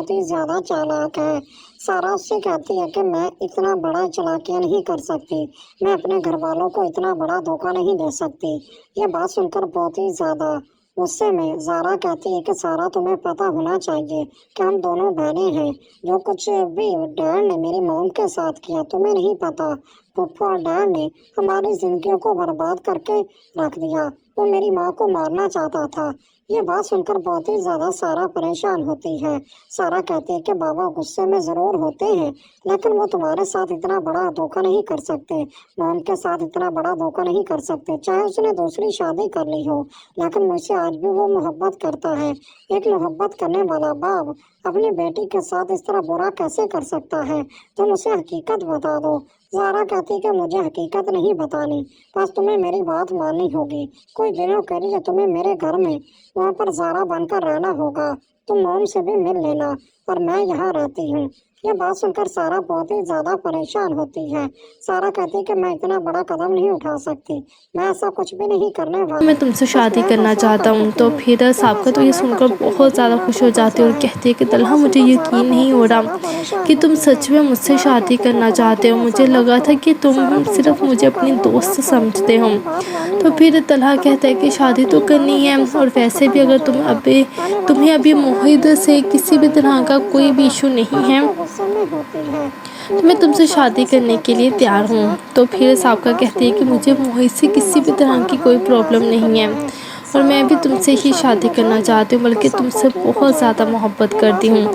بہت ہی زیادہ چالاک ہے۔ سارا اس سے کہتی ہے کہ میں اتنا بڑا چالاکیاں نہیں کر سکتی، میں اپنے گھر والوں کو اتنا بڑا دھوکہ نہیں دے سکتی۔ یہ بات سن کر بہت ہی زیادہ غصے میں زارا کہتی ہے کہ سارا تمہیں پتہ ہونا چاہیے کہ ہم دونوں بہنیں ہیں۔ جو کچھ بھی ڈیڈ نے میری موم کے ساتھ کیا تمہیں نہیں پتہ۔ پھپھو اور ڈیڈ نے ہماری زندگیوں کو برباد کر کے رکھ دیا۔ وہ میری ماں کو مارنا چاہتا تھا۔ یہ بات سن کر بہت ہی زیادہ سارا پریشان ہوتی ہے۔ سارا کہتی ہے کہ بابا غصے میں ضرور ہوتے ہیں لیکن وہ تمہارے ساتھ اتنا بڑا دھوکہ نہیں کر سکتے، موم کے ساتھ اتنا بڑا دھوکہ نہیں کر سکتے۔ چاہے اس نے دوسری شادی کر لی ہو لیکن مجھ سے آج بھی وہ محبت کرتا ہے۔ ایک محبت کرنے والا باپ اپنی بیٹی کے ساتھ اس طرح برا کیسے کر سکتا ہے؟ تم اسے حقیقت بتا دو۔ زارا کہتی کہ مجھے حقیقت نہیں بتانی، بس تمہیں میری بات ماننی ہوگی۔ کچھ دنوں کے لیے تمہیں میرے گھر میں وہاں پر زارا بن کر رہنا ہوگا۔ تم موم سے بھی مل لینا اور میں یہاں رہتی ہوں۔ یہ بات سن کر سارا بہت ہی زیادہ پریشان ہوتی ہے۔ سارا کہتی ہے کہ میں اتنا بڑا قدم نہیں اٹھا سکتی، میں ایسا کچھ بھی نہیں کرنے والی۔ میں تم سے شادی کرنا چاہتا ہوں۔ تو پھر سابقہ تو یہ سن کر بہت زیادہ خوش ہو جاتی ہے اور کہتی ہے کہ طلحہ مجھے یقین نہیں ہو رہا کہ تم سچ میں مجھ سے شادی کرنا چاہتے ہو، مجھے لگا تھا کہ تم صرف مجھے اپنی دوست سمجھتے ہو۔ تو پھر طلحہ کہتا ہے کہ شادی تو کرنی ہے اور ویسے بھی اگر تمہیں ابھی موہد سے کسی بھی طرح کا کوئی بھی ایشو نہیں ہے تو میں تم سے شادی کرنے کے لیے تیار ہوں۔ تو پھر سابقہ کہتی ہے کہ مجھے موہد سے کسی بھی طرح کی کوئی پرابلم نہیں ہے اور میں بھی تم سے ہی شادی کرنا چاہتی ہوں، بلکہ تم سے بہت زیادہ محبت کرتی ہوں۔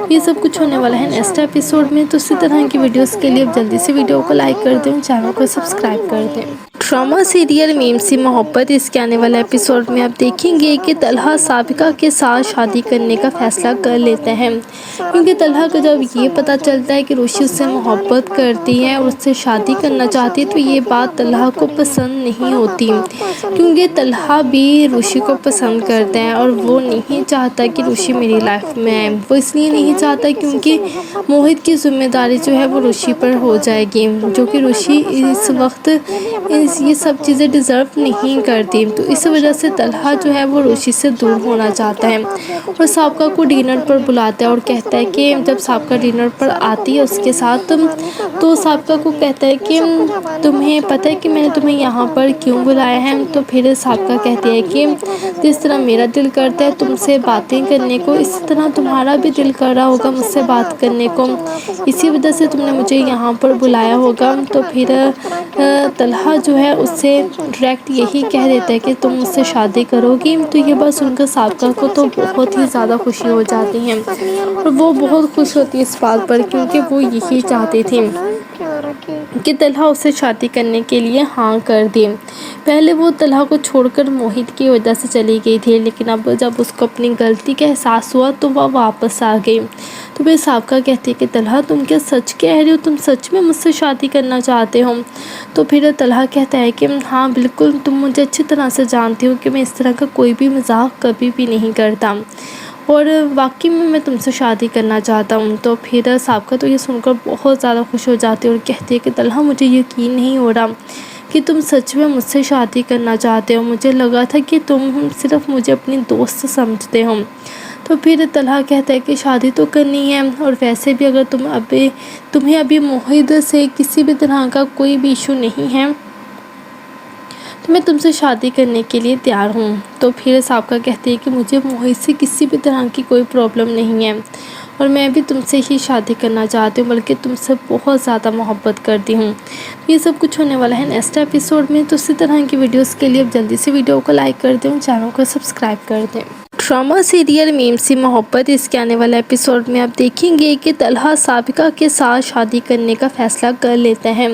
یہ سب کچھ ہونے والا ہے نیکسٹ ایپیسوڈ میں، تو اسی طرح کی ویڈیوز کے لیے جلدی سے ویڈیو کو لائک کر دیں، چینل کو سبسکرائب کر دیں۔ ڈرامہ سیریل میم سی محبت اس کے آنے والے ایپیسوڈ میں آپ دیکھیں گے کہ طلحہ سابقہ کے ساتھ شادی کرنے کا فیصلہ کر لیتے ہیں، کیونکہ طلحہ کو جب یہ پتہ چلتا ہے کہ روشی اس سے محبت کرتی ہے اور اس سے شادی کرنا چاہتی ہے تو یہ بات طلحہ کو پسند نہیں ہوتی، کیونکہ طلحہ بھی روشی کو پسند کرتا ہے اور وہ نہیں چاہتا کہ روشی میری لائف میں آئے۔ وہ اس لیے نہیں چاہتا کیونکہ موہد کی ذمہ داری جو ہے وہ روشی پر ہو جائے گی، جو کہ روشی اس وقت یہ سب چیزیں ڈیزرو نہیں کرتی۔ تو اس وجہ سے طلحہ جو ہے وہ روشی سے دور ہونا چاہتا ہے اور سابقہ کو ڈنر پر بلاتا ہے اور کہتا ہے کہ جب سابقہ ڈنر پر آتی ہے اس کے ساتھ تو سابقہ کو کہتا ہے کہ تمہیں پتہ ہے کہ میں نے تمہیں یہاں پر کیوں بلایا ہے؟ تو پھر سابقہ کہتی ہے کہ جس طرح میرا دل کرتا ہے تم سے باتیں کرنے کو، اسی طرح تمہارا بھی دل کر رہا ہوگا مجھ سے بات کرنے کو، اسی وجہ سے تم نے مجھے یہاں پر بلایا ہوگا۔ تو پھر طلحہ جو ہے اس سے ڈائریکٹ یہی کہہ دیتا ہے کہ تم مجھ سے شادی کرو گی۔ تو یہ بات سن کر سابقہ کو تو بہت ہی زیادہ خوشی ہو جاتی ہے اور وہ بہت خوش ہوتی ہے اس بات پر، کیونکہ وہ یہی چاہتی تھی کہ طلحہ اس سے شادی کرنے کے لیے ہاں کر دے۔ پہلے وہ طلحہ کو چھوڑ کر موہد کی وجہ سے چلی گئی تھی، لیکن اب جب اس کو اپنی غلطی کا احساس ہوا تو وہ واپس آ گئی۔ تو پھر سابقہ کہتی ہے کہ طلحہ تم کیا سچ کہہ رہی ہو؟ تم سچ میں مجھ سے شادی کرنا چاہتے ہو؟ تو پھر طلحہ کہتا ہے کہ ہاں بالکل، تم مجھے اچھی طرح سے جانتی ہو کہ میں اس طرح کا کوئی بھی مذاق کبھی بھی نہیں کرتا اور واقعی میں تم سے شادی کرنا چاہتا ہوں۔ تو پھر سابقہ تو یہ سن کر بہت زیادہ خوش ہو جاتی ہے اور کہتی ہے کہ طلحہ مجھے یقین نہیں ہو رہا کہ تم سچ میں مجھ سے شادی کرنا چاہتے ہو، مجھے لگا تھا کہ تم صرف مجھے اپنی دوست سمجھتے ہو۔ تو پھر طلحہ کہتا ہے کہ شادی تو کرنی ہے اور ویسے بھی اگر تمہیں ابھی موہد سے کسی بھی طرح کا کوئی بھی ایشو نہیں ہے تو میں تم سے شادی کرنے کے لیے تیار ہوں۔ تو پھر سابقہ کہتی ہے کہ مجھے موہد سے کسی بھی طرح کی کوئی پرابلم نہیں ہے اور میں بھی تم سے ہی شادی کرنا چاہتی ہوں، بلکہ تم سے بہت زیادہ محبت کرتی ہوں۔ یہ سب کچھ ہونے والا ہے نیکسٹ ایپیسوڈ میں، تو اسی طرح کی ویڈیوز کے لیے جلدی سے ویڈیو کو لائک کر دیں، چینل کو سبسکرائب کر دیں۔ ڈرامہ سیریل میم سی محبت اس کے آنے والے ایپیسوڈ میں آپ دیکھیں گے کہ طلحہ سابقہ کے ساتھ شادی کرنے کا فیصلہ کر لیتے ہیں،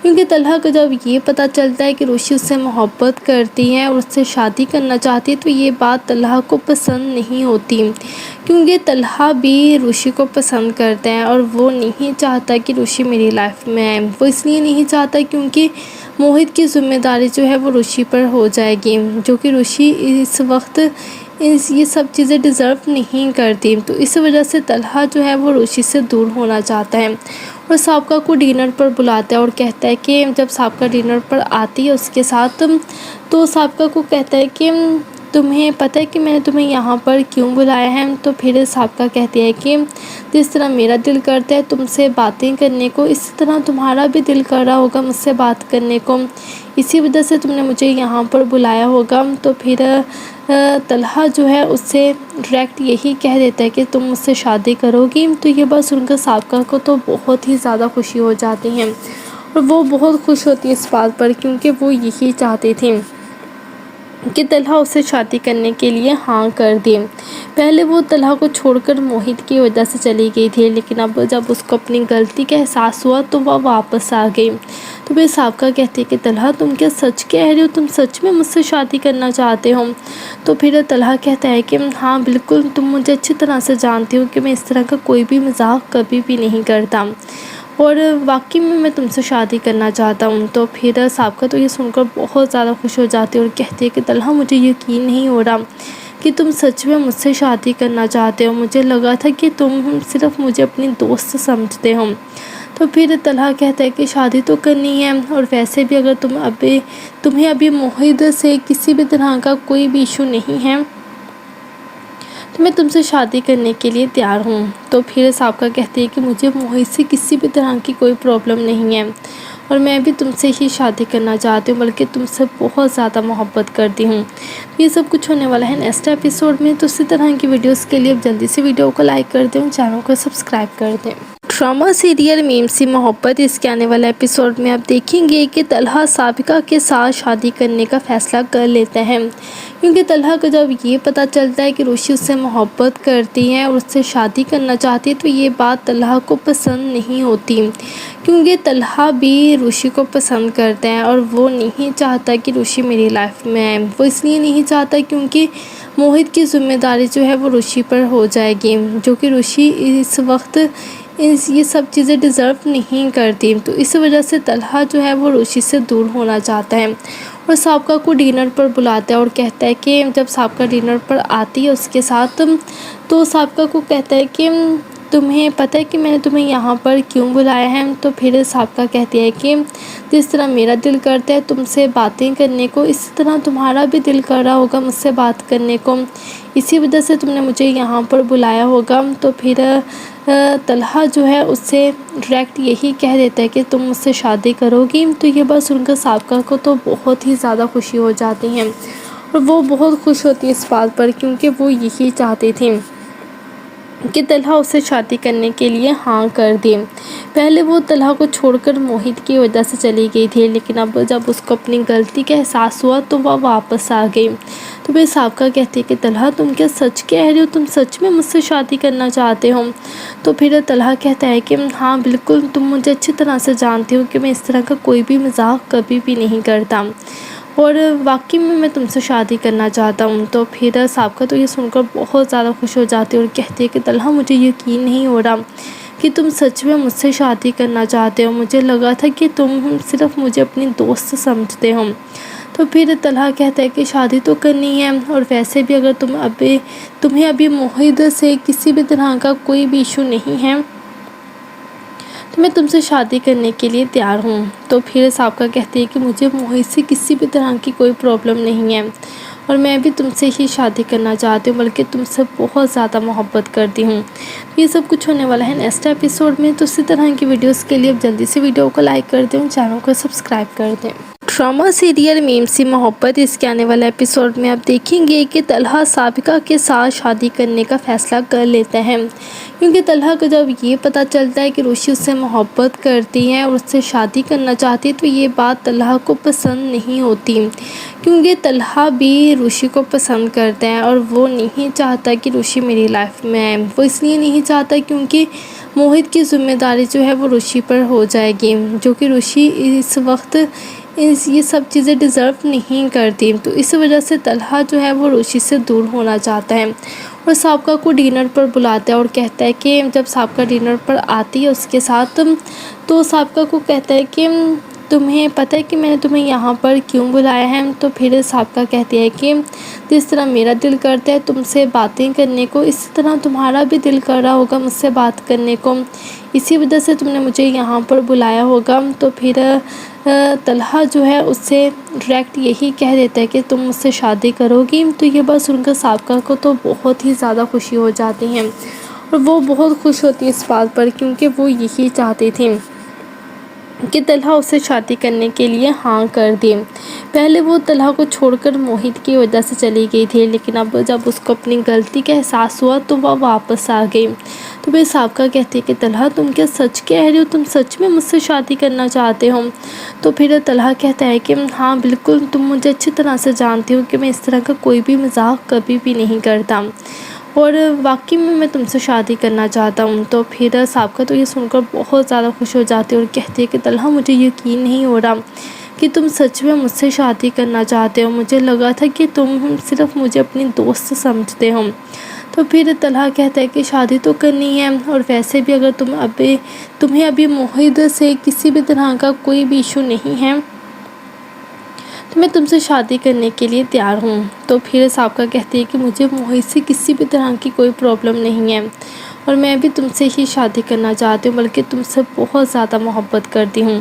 کیونکہ طلحہ کو جب یہ پتہ چلتا ہے کہ روشی اس سے محبت کرتی ہے اور اس سے شادی کرنا چاہتی ہے تو یہ بات طلحہ کو پسند نہیں ہوتی، کیونکہ طلحہ بھی روشی کو پسند کرتا ہے اور وہ نہیں چاہتا کہ روشی میری لائف میں آئے۔ وہ اس لیے نہیں چاہتا کیونکہ موہد کی ذمہ داری جو ہے وہ روشی پر ہو جائے گی، جو کہ روشی اس وقت یہ سب چیزیں ڈیزرو نہیں کرتی۔ تو اس وجہ سے طلحہ جو ہے وہ روشی سے دور ہونا چاہتا ہے اور سابقہ کو ڈنر پر بلاتا ہے اور کہتا ہے کہ جب سابقہ ڈنر پر آتی ہے اس کے ساتھ تو سابقہ کو کہتا ہے کہ تمہیں پتہ ہے کہ میں نے تمہیں یہاں پر کیوں بلایا ہے؟ تو پھر سابقہ کہتی ہے کہ جس طرح میرا دل کرتا ہے تم سے باتیں کرنے کو، اسی طرح تمہارا بھی دل کر رہا ہوگا مجھ سے بات کرنے کو، اسی وجہ سے تم نے مجھے یہاں پر بلایا ہوگا۔ تو پھر طلحہ جو ہے اس سے ڈائریکٹ یہی کہہ دیتا ہے کہ تم مجھ سے شادی کرو گی۔ تو یہ بات سن کر سابقہ کو تو بہت ہی زیادہ خوشی ہو جاتی ہے، اور وہ بہت خوش ہوتی ہے اس بات پر، کیونکہ وہ یہی چاہتی تھی کہ طلحہ اسے شادی کرنے کے لیے ہاں کر دے۔ پہلے وہ طلحہ کو چھوڑ کر موہت کی وجہ سے چلی گئی تھی، لیکن اب جب اس کو اپنی غلطی کا احساس ہوا تو وہ واپس آ گئی۔ تو پھر سابقہ کہتی ہے کہ طلحہ تم کیا سچ کہہ رہے ہو؟ تم سچ میں مجھ سے شادی کرنا چاہتے ہو؟ تو پھر طلحہ کہتا ہے کہ ہاں بالکل، تم مجھے اچھی طرح سے جانتی ہو کہ میں اس طرح کا کوئی بھی مذاق کبھی بھی نہیں کرتا، اور واقعی میں تم سے شادی کرنا چاہتا ہوں۔ تو پھر سابقہ تو یہ سن کر بہت زیادہ خوش ہو جاتی ہے اور کہتی ہے کہ طلحہ مجھے یقین نہیں ہو رہا کہ تم سچ میں مجھ سے شادی کرنا چاہتے ہو، مجھے لگا تھا کہ تم صرف مجھے اپنی دوست سمجھتے ہو۔ تو پھر طلحہ کہتا ہے کہ شادی تو کرنی ہے، اور ویسے بھی اگر تمہیں ابھی موہت سے کسی بھی طرح کا کوئی بھی ایشو نہیں ہے تو میں تم سے شادی کرنے کے لیے تیار ہوں۔ تو پھر سابقہ کہتی ہے کہ مجھے موہت سے کسی بھی طرح کی کوئی پرابلم نہیں ہے، اور میں بھی تم سے ہی شادی کرنا چاہتی ہوں، بلکہ تم سے بہت زیادہ محبت کرتی ہوں۔ یہ سب کچھ ہونے والا ہے نیکسٹ ایپیسوڈ میں، تو اسی طرح کی ویڈیوز کے لیے اب جلدی سے ویڈیو کو لائک کر دیں، چینل کو سبسکرائب کر دیں۔ ڈرامہ سیریل میم سی محبت، اس کے آنے والے ایپیسوڈ میں آپ دیکھیں گے کہ طلحہ سابقہ کے ساتھ شادی کرنے کا فیصلہ کر لیتا ہے، کیونکہ طلحہ کو جب یہ پتہ چلتا ہے کہ روشی اس سے محبت کرتی ہے اور اس سے شادی کرنا چاہتی ہے تو یہ بات طلحہ کو پسند نہیں ہوتی، کیونکہ طلحہ بھی روشی کو پسند کرتا ہے اور وہ نہیں چاہتا کہ روشی میری لائف میں آئے۔ وہ اس لیے نہیں چاہتا کیونکہ موہت کی ذمہ داری جو ہے وہ روشی پر ہو جائے گی، جو کہ روشی اس وقت یہ سب چیزیں ڈیزرو نہیں کرتی۔ تو اس وجہ سے طلحہ جو ہے وہ روشی سے دور ہونا چاہتا ہے، اور سابقہ کو ڈنر پر بلاتا ہے اور کہتا ہے کہ جب سابقہ ڈنر پر آتی ہے اس کے ساتھ، تو سابقہ کو کہتا ہے کہ تمہیں پتہ ہے کہ میں نے تمہیں یہاں پر کیوں بلایا ہے؟ تو پھر سابقہ کہتی ہے کہ جس طرح میرا دل کرتا ہے تم سے باتیں کرنے کو، اسی طرح تمہارا بھی دل کر رہا ہوگا مجھ سے بات کرنے کو، اسی وجہ سے تم نے مجھے یہاں پر بلایا ہوگا۔ تو پھر طلحہ جو ہے اس سے ڈائریکٹ یہی کہہ دیتا ہے کہ تم مجھ سے شادی کرو گی۔ تو یہ بات سن کر سابقہ کو تو بہت ہی زیادہ خوشی ہو جاتی ہے، اور وہ بہت خوش ہوتی ہے اس بات پر، کیونکہ وہ یہی چاہتی تھی کہ طلحہ اسے شادی کرنے کے لیے ہاں کر دے۔ پہلے وہ طلحہ کو چھوڑ کر موہت کی وجہ سے چلی گئی تھی، لیکن اب جب اس کو اپنی غلطی کا احساس ہوا تو وہ واپس آ گئی۔ تو پھر سابقہ کہتی ہے کہ طلحہ تم کیا سچ کہہ رہے ہو؟ تم سچ میں مجھ سے شادی کرنا چاہتے ہو؟ تو پھر طلحہ کہتا ہے کہ ہاں بالکل، تم مجھے اچھی طرح سے جانتی ہو کہ میں اس طرح کا کوئی بھی مذاق کبھی بھی نہیں کرتا، اور واقعی میں تم سے شادی کرنا چاہتا ہوں۔ تو پھر سابقہ تو یہ سن کر بہت زیادہ خوش ہو جاتی ہے اور کہتی ہے کہ طلحہ مجھے یقین نہیں ہو رہا کہ تم سچ میں مجھ سے شادی کرنا چاہتے ہو، مجھے لگا تھا کہ تم صرف مجھے اپنی دوست سمجھتے ہو۔ تو پھر طلحہ کہتا ہے کہ شادی تو کرنی ہے، اور ویسے بھی اگر تمہیں ابھی موہت سے کسی بھی طرح کا کوئی بھی ایشو نہیں ہے تو میں تم سے شادی کرنے کے لیے تیار ہوں۔ تو پھر سابقہ کہتی ہے کہ مجھے موہت سے کسی بھی طرح کی کوئی پرابلم نہیں ہے، اور میں بھی تم سے ہی شادی کرنا چاہتی ہوں، بلکہ تم سے بہت زیادہ محبت کرتی ہوں۔ یہ سب کچھ ہونے والا ہے نیکسٹ ایپیسوڈ میں، تو اسی طرح کی ویڈیوز کے لیے اب جلدی سے ویڈیو کو لائک کر دیں، چینل کو سبسکرائب کر دیں۔ ڈرامہ سیریل میم سی محبت، اس کے آنے والے ایپیسوڈ میں آپ دیکھیں گے کہ طلحہ سابقہ کے ساتھ شادی کرنے کا فیصلہ کر لیتا ہے، کیونکہ طلحہ کو جب یہ پتہ چلتا ہے کہ روشی اس سے محبت کرتی ہے اور اس سے شادی کرنا چاہتی ہے تو یہ بات طلحہ کو پسند نہیں ہوتی، کیونکہ طلحہ بھی روشی کو پسند کرتا ہے اور وہ نہیں چاہتا کہ روشی میری لائف میں آئے۔ وہ اس لیے نہیں چاہتا کیونکہ موہت کی ذمہ داری جو ہے وہ روشی پر ہو جائے گی، جو کہ روشی اس وقت یہ سب چیزیں ڈیزرو نہیں کرتی۔ تو اس وجہ سے طلحہ جو ہے وہ روشی سے دور ہونا چاہتا ہے، اور سابقہ کو ڈنر پر بلاتا ہے اور کہتا ہے کہ جب سابقہ ڈنر پر آتی ہے اس کے ساتھ، تو سابقہ کو کہتا ہے کہ تمہیں پتہ ہے کہ میں نے تمہیں یہاں پر کیوں بلایا ہے؟ تو پھر سابقہ کہتی ہے کہ جس طرح میرا دل کرتا ہے تم سے باتیں کرنے کو، اسی طرح تمہارا بھی دل کر رہا ہوگا مجھ سے بات کرنے کو، اسی وجہ سے تم نے مجھے یہاں پر بلایا ہوگا۔ تو پھر طلحہ جو ہے اس سے ڈائریکٹ یہی کہہ دیتا ہے کہ تم مجھ سے شادی کرو گی۔ تو یہ بات سن کر سابقہ کو تو بہت ہی زیادہ خوشی ہو جاتی ہیں اور وہ بہت خوش ہوتی ہے اس بات پر، کیونکہ وہ یہی چاہتی تھی کہ طلحہ اسے شادی کرنے کے لیے ہاں کر دے۔ پہلے وہ طلحہ کو چھوڑ کر موہت کی وجہ سے چلی گئی تھی، لیکن اب جب اس کو اپنی غلطی کا احساس ہوا تو وہ واپس آ گئی۔ تو پھر سابقہ کہتی ہے کہ طلحہ تم کیا سچ کہہ رہے ہو؟ تم سچ میں مجھ سے شادی کرنا چاہتے ہو؟ تو پھر طلحہ کہتا ہے کہ ہاں بالکل، تم مجھے اچھی طرح سے جانتی ہو کہ میں اس طرح کا کوئی بھی مذاق کبھی بھی نہیں کرتا، اور واقعی میں تم سے شادی کرنا چاہتا ہوں۔ تو پھر سابقہ تو یہ سن کر بہت زیادہ خوش ہو جاتی ہے اور کہتی ہے کہ طلحہ مجھے یقین نہیں ہو رہا کہ تم سچ میں مجھ سے شادی کرنا چاہتے ہو، مجھے لگا تھا کہ تم صرف مجھے اپنی دوست سمجھتے ہو۔ تو پھر طلحہ کہتا ہے کہ شادی تو کرنی ہے، اور ویسے بھی اگر تمہیں ابھی موہت سے کسی بھی طرح کا کوئی بھی ایشو نہیں ہے تو میں تم سے شادی کرنے کے لیے تیار ہوں۔ تو پھر سابقہ کہتی ہے کہ مجھے موہت سے کسی بھی طرح کی کوئی پرابلم نہیں ہے، اور میں بھی تم سے ہی شادی کرنا چاہتی ہوں، بلکہ تم سے بہت زیادہ محبت کرتی ہوں۔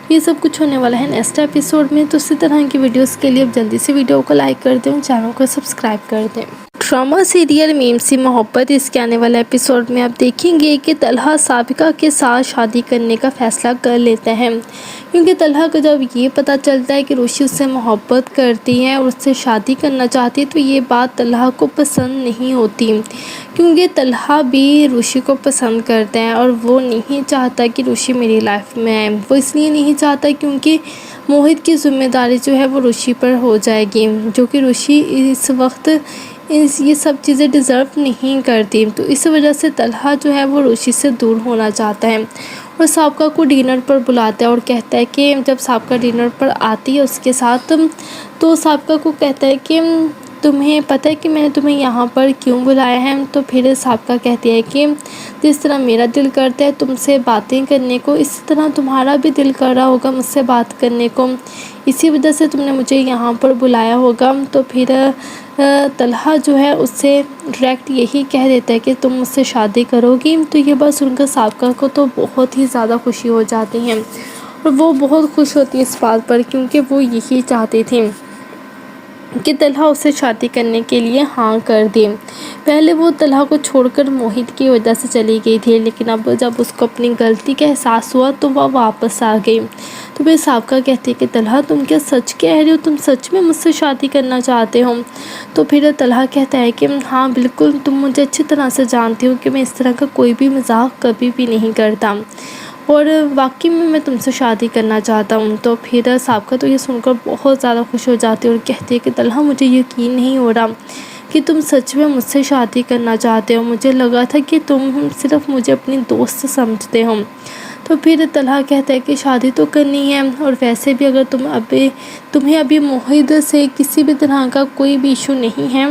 یہ سب کچھ ہونے والا ہے نیکسٹ ایپیسوڈ میں، تو اسی طرح کی ویڈیوز کے لیے اب جلدی سے ویڈیو کو لائک کر دیں، چینل کو سبسکرائب کر دیں۔ ڈرامہ سیریل میم سی محبت، اس کے آنے والے ایپیسوڈ میں آپ دیکھیں گے کہ طلحہ سابقہ کے ساتھ شادی کرنے کا فیصلہ کر لیتا ہے، کیونکہ طلحہ کو جب یہ پتہ چلتا ہے کہ روشی اس سے محبت کرتی ہے اور اس سے شادی کرنا چاہتی ہے تو یہ بات طلحہ کو پسند نہیں ہوتی، کیونکہ طلحہ بھی روشی کو پسند کرتا ہے اور وہ نہیں چاہتا کہ روشی میری لائف میں آئے۔ وہ اس لیے نہیں چاہتا کیونکہ موہت کی ذمہ داری جو ہے وہ روشی پر ہو جائے گی، جو کہ روشی اس وقت یہ سب چیزیں ڈیزرو نہیں کرتی۔ تو اس وجہ سے طلحہ جو ہے وہ روشی سے دور ہونا چاہتا ہے اور سابقہ کو ڈنر پر بلاتا ہے اور کہتا ہے کہ جب سابقہ ڈنر پر آتی ہے اس کے ساتھ، تو سابقہ کو کہتا ہے کہ تمہیں پتہ ہے کہ میں نے تمہیں یہاں پر کیوں بلایا ہے؟ تو پھر سابقہ کہتی ہے کہ جس طرح میرا دل کرتا ہے تم سے باتیں کرنے کو، اسی طرح تمہارا بھی دل کر رہا ہوگا مجھ سے بات کرنے کو، اسی وجہ سے تم نے مجھے یہاں پر بلایا ہوگا۔ تو پھر طلحہ جو ہے اس سے ڈائریکٹ یہی کہہ دیتا ہے کہ تم مجھ سے شادی کرو گی۔ تو یہ بات سن کر سابقہ کو تو بہت ہی زیادہ خوشی ہو جاتی ہیں اور وہ بہت خوش ہوتی ہے اس بات پر، کیونکہ وہ یہی چاہتی تھی کہ طلحہ اسے شادی کرنے کے لیے ہاں کر دے۔ پہلے وہ طلحہ کو چھوڑ کر موہت کی وجہ سے چلی گئی تھی، لیکن اب جب اس کو اپنی غلطی کا احساس ہوا تو وہ واپس آ گئی۔ تو پھر سابقہ کہتی ہے کہ طلحہ تم کیا سچ کہہ رہے ہو؟ تم سچ میں مجھ سے شادی کرنا چاہتے ہو؟ تو پھر طلحہ کہتا ہے کہ ہاں بالکل، تم مجھے اچھی طرح سے جانتی ہو کہ میں اس طرح کا کوئی بھی مذاق کبھی بھی نہیں کرتا، اور واقعی میں تم سے شادی کرنا چاہتا ہوں۔ تو پھر سابقہ تو یہ سن کر بہت زیادہ خوش ہو جاتی ہے اور کہتی ہے کہ طلحہ مجھے یقین نہیں ہو رہا کہ تم سچ میں مجھ سے شادی کرنا چاہتے ہو، مجھے لگا تھا کہ تم صرف مجھے اپنی دوست سمجھتے ہو۔ تو پھر طلحہ کہتا ہے کہ شادی تو کرنی ہے، اور ویسے بھی اگر تمہیں ابھی موہت سے کسی بھی طرح کا کوئی بھی ایشو نہیں ہے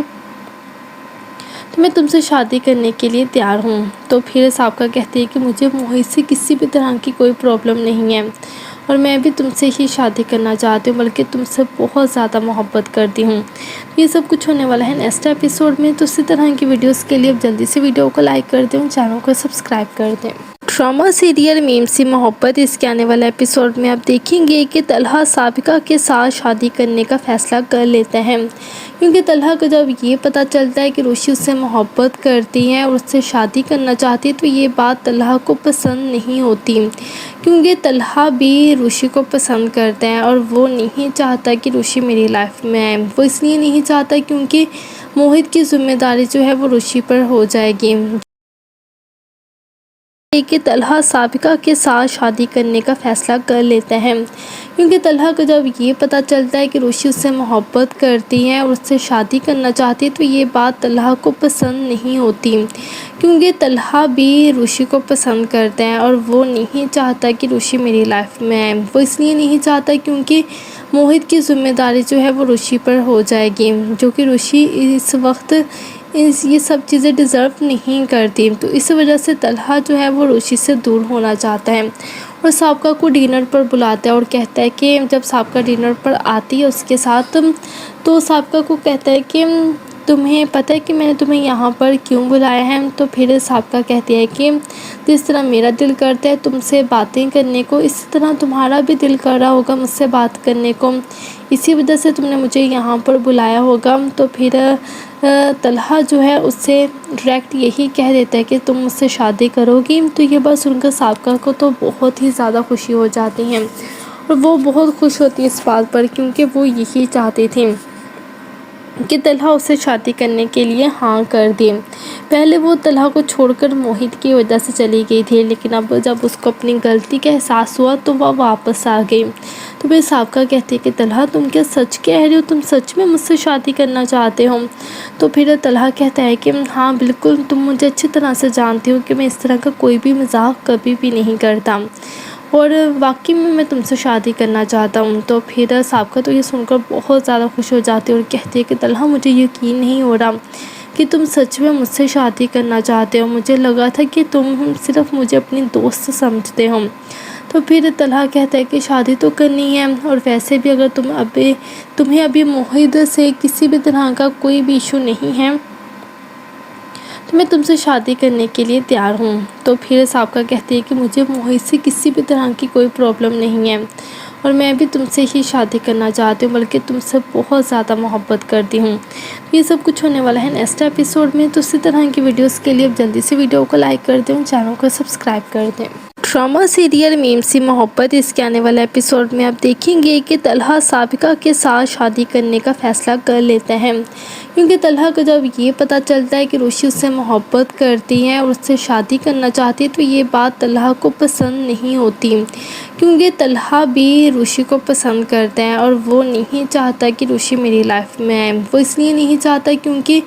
تو میں تم سے شادی کرنے کے لیے تیار ہوں۔ تو پھر سابقہ کہتی ہے کہ مجھے موہت سے کسی بھی طرح کی کوئی پرابلم نہیں ہے، اور میں بھی تم سے ہی شادی کرنا چاہتی ہوں، بلکہ تم سے بہت زیادہ محبت کرتی ہوں۔ یہ سب کچھ ہونے والا ہے نیکسٹ ایپیسوڈ میں، تو اسی طرح کی ویڈیوز کے لیے اب جلدی سے ویڈیو کو لائک کر دیں، چینل کو سبسکرائب کر دیں۔ ڈرامہ سیریل میم سی محبت، اس کے آنے والے ایپیسوڈ میں آپ دیکھیں گے کہ طلحہ سابقہ کے ساتھ شادی کرنے کا فیصلہ کر لیتا ہے، کیونکہ طلحہ کو جب یہ پتہ چلتا ہے کہ روشی اس سے محبت کرتی ہے اور اس سے شادی کرنا چاہتی ہے تو یہ بات طلحہ کو پسند نہیں ہوتی، کیونکہ طلحہ بھی روشی کو پسند کرتا ہے اور وہ نہیں چاہتا کہ روشی میری لائف میں آئے۔ وہ اس لیے نہیں چاہتا کیونکہ موہت کی ذمہ داری جو ہے وہ روشی پر ہو جائے گی، کہ طلحہ سابقہ کے ساتھ شادی کرنے کا فیصلہ کر لیتا ہے، کیونکہ طلحہ کو جب یہ پتہ چلتا ہے کہ روشی اس سے محبت کرتی ہے اور اس سے شادی کرنا چاہتی ہے تو یہ بات طلحہ کو پسند نہیں ہوتی، کیونکہ طلحہ بھی روشی کو پسند کرتا ہے اور وہ نہیں چاہتا کہ روشی میری لائف میں آئے۔ وہ اس لیے نہیں چاہتا کیونکہ موہت کی ذمہ داری جو ہے وہ روشی پر ہو جائے گی، جو کہ روشی اس وقت یہ سب چیزیں ڈیزرو نہیں کرتی۔ تو اس وجہ سے طلحہ جو ہے وہ روشی سے دور ہونا چاہتا ہے اور سابقہ کو ڈنر پر بلاتا ہے اور کہتا ہے کہ جب سابقہ ڈنر پر آتی ہے اس کے ساتھ، تو سابقہ کو کہتا ہے کہ تمہیں پتہ ہے کہ میں نے تمہیں یہاں پر کیوں بلایا ہے؟ تو پھر سابقہ کہتی ہے کہ جس طرح میرا دل کرتا ہے تم سے باتیں کرنے کو، اسی طرح تمہارا بھی دل کر رہا ہوگا مجھ سے بات کرنے کو، اسی وجہ سے تم نے مجھے یہاں پر بلایا ہوگا۔ تو پھر طلحہ جو ہے اس سے ڈائریکٹ یہی کہہ دیتا ہے کہ تم مجھ سے شادی کرو گی۔ تو یہ بات سن کر سابقہ کو تو بہت ہی زیادہ خوشی ہو جاتی ہے، اور وہ بہت خوش ہوتی ہے اس بات پر، کیونکہ وہ یہی چاہتی تھی کہ طلحہ اسے شادی کرنے کے لیے ہاں کر دے۔ پہلے وہ طلحہ کو چھوڑ کر موہت کی وجہ سے چلی گئی تھی، لیکن اب جب اس کو اپنی غلطی کا احساس ہوا تو وہ واپس آ گئی۔ تو پھر سابقہ کہتی ہے کہ طلحہ تم کیا سچ کہہ رہے ہو؟ تم سچ میں مجھ سے شادی کرنا چاہتے ہو؟ تو پھر طلحہ کہتا ہے کہ ہاں بالکل، تم مجھے اچھی طرح سے جانتی ہو کہ میں اس طرح کا کوئی بھی مذاق کبھی بھی نہیں کرتا، اور واقعی میں تم سے شادی کرنا چاہتا ہوں۔ تو پھر سابقہ تو یہ سن کر بہت زیادہ خوش ہو جاتی ہے اور کہتی ہے کہ طلحہ مجھے یقین نہیں ہو رہا کہ تم سچ میں مجھ سے شادی کرنا چاہتے ہو، مجھے لگا تھا کہ تم صرف مجھے اپنی دوست سمجھتے ہو۔ تو پھر طلحہ کہتا ہے کہ شادی تو کرنی ہے، اور ویسے بھی اگر تمہیں ابھی موہت سے کسی بھی طرح کا کوئی بھی ایشو نہیں ہے تو میں تم سے شادی کرنے کے لیے تیار ہوں۔ تو پھر سابقہ کہتی ہے کہ مجھے موہت سے کسی بھی طرح کی کوئی پرابلم نہیں ہے، اور میں بھی تم سے ہی شادی کرنا چاہتی ہوں، بلکہ تم سے بہت زیادہ محبت کرتی ہوں۔ یہ سب کچھ ہونے والا ہے نیکسٹ ایپیسوڈ میں، تو اسی طرح کی ویڈیوز کے لیے اب جلدی سے ویڈیو کو لائک کر دیں، چینل کو سبسکرائب کر دیں۔ ڈرامہ سیریل میم سی محبت، اس کے آنے والے ایپیسوڈ میں آپ دیکھیں گے کہ طلحہ سابقہ کے ساتھ شادی کرنے کا فیصلہ کر لیتا ہے، کیونکہ طلحہ کو جب یہ پتہ چلتا ہے کہ روشی اس سے محبت کرتی ہے اور اس سے شادی کرنا چاہتی ہے تو یہ بات طلحہ کو پسند نہیں ہوتی، کیونکہ طلحہ بھی روشی کو پسند کرتا ہے اور وہ نہیں چاہتا کہ روشی میری لائف میں آئے۔ وہ اس لیے نہیں چاہتا کیونکہ